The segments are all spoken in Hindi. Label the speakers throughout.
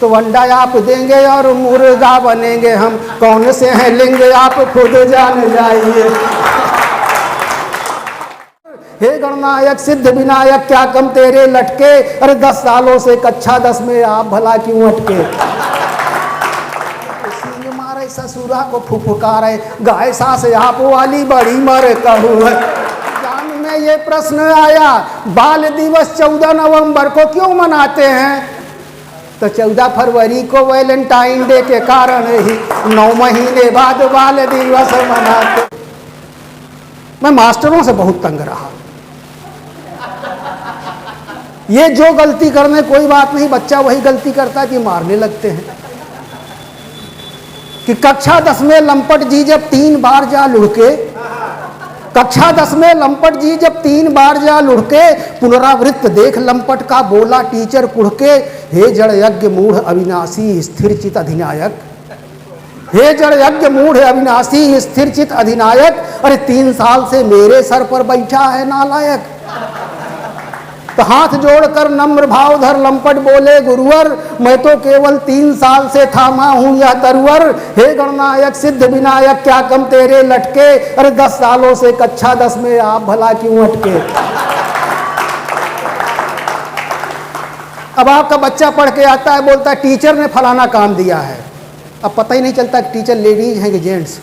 Speaker 1: तो अंडा आप देंगे और मुर्गा बनेंगे हम, कौन से हैं लिंग आप खुद जान जाइए। हे गणनायक सिद्ध विनायक क्या कम तेरे लटके, अरे 10 सालों से कक्षा 10 में आप भला क्यों अटके। सिंह मारे ससुरा को फुफकारे, गाय सास आप वाली बड़ी मर कहू है। जान में ये प्रश्न आया, बाल दिवस 14 नवंबर को क्यों मनाते हैं, तो 14 फरवरी को वैलेंटाइन डे के कारण ही 9 महीने बाद बाल दिवस मनाते। मैं मास्टरों से बहुत तंग रहा। ये जो गलती करने कोई बात नहीं, बच्चा वही गलती करता है कि मारने लगते हैं। कि कक्षा 10 में लंपट जी जब 3 बार जा लुढ़के, कक्षा 10 में लंपट जी जब 3 बार जा लुढ़के, पुनरावृत्त देख लंपट का बोला टीचर कुढ़के, हे जड़ यज्ञ मूढ़ अविनाशी स्थिर चित अधिनायक, हे जड़ यज्ञ मूढ़ अविनाशी स्थिर चित अधिनायक, अरे 3 साल से मेरे सर पर बैठा है नालायक। तो हाथ जोड़कर नम्र भाव धर लंपट बोले गुरुवर, मैं तो केवल 3 साल से थामा हूं या तरुवर। हे गणनायक सिद्ध विनायक क्या कम तेरे लटके, अरे 10 सालों से कक्षा 10 में आप भला क्यों अटके। अब आपका बच्चा पढ़ के आता है, बोलता है टीचर ने फलाना काम दिया है। अब पता ही नहीं चलता कि टीचर लेडीज हैं कि जेंट्स।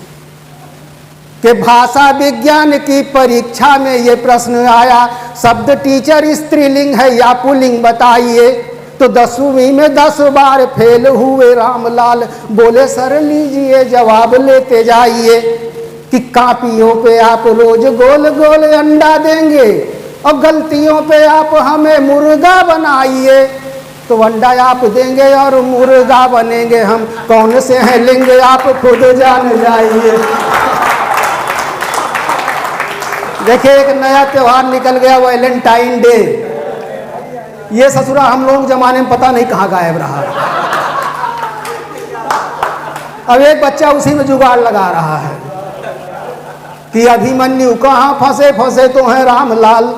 Speaker 1: कि भाषा विज्ञान की परीक्षा में ये प्रश्न आया, शब्द टीचर स्त्रीलिंग है या पुल्लिंग बताइए। तो 10वीं में 10 बार फेल हुए रामलाल, बोले सर लीजिए जवाब लेते जाइए। कि कापियों पे आप रोज गोल गोल अंडा देंगे और गलतियों पे आप हमें मुर्गा बनाइए। तो अंडा आप देंगे और मुर्गा बनेंगे हम, कौन से हैं लिंग आप खुद जान जाइए। देखिए एक नया त्योहार निकल गया वैलेंटाइन डे। ये ससुरा हम लोग जमाने में पता नहीं कहाँ गायब रहा। अब एक बच्चा उसी में जुगाड़ लगा रहा है कि अभिमन्यु कहाँ फंसे फंसे तो है रामलाल,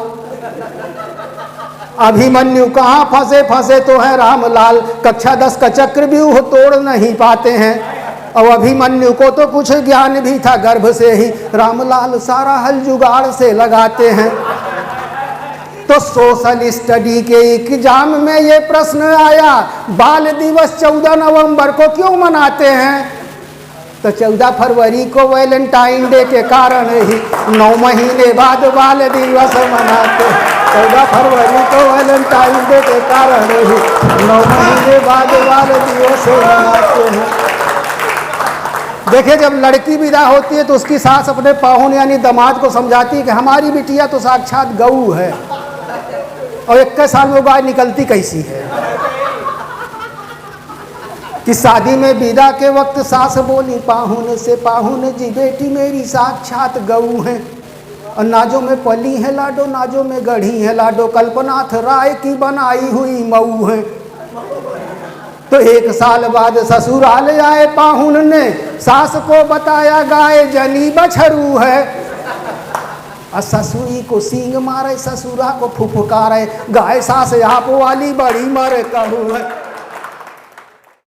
Speaker 1: अभिमन्यु कहाँ फंसे फंसे तो है रामलाल। कक्षा 10 का चक्रव्यूह तोड़ नहीं पाते हैं, और अभिमन्यु को तो कुछ ज्ञान भी था गर्भ से ही, रामलाल सारा हल जुगाड़ से लगाते हैं। तो सोशल स्टडी के एग्जाम में ये प्रश्न आया, बाल दिवस 14 नवंबर को क्यों मनाते हैं, तो 14 फरवरी को वैलेंटाइन डे के कारण ही 9 महीने बाद बाल दिवस मनाते हैं। 14 फरवरी को वैलेंटाइन डे के कारण ही 9 महीने बाद बाल दिवस मनाते हैं। देखिए जब लड़की विदा होती है तो उसकी सास अपने पाहुन यानी दामाद को समझाती है कि हमारी बिटिया तो साक्षात गऊ है, और 21 साल में गाय निकलती कैसी है। कि शादी में विदा के वक्त सास बोली पाहुन से, पाहुन जी बेटी मेरी साक्षात गऊ है, और नाजों में पली है लाडो नाजों में गढ़ी है लाडो, कल्पनाथ राय की बनाई हुई मऊ है। तो 1 साल बाद ससुराल आए पाहुन ने, सास को बताया गाय जनी बछरू है, और ससुरी को सींग मारे ससुरा को फुफकारे, गाय सास आप वाली बड़ी मर कहू है।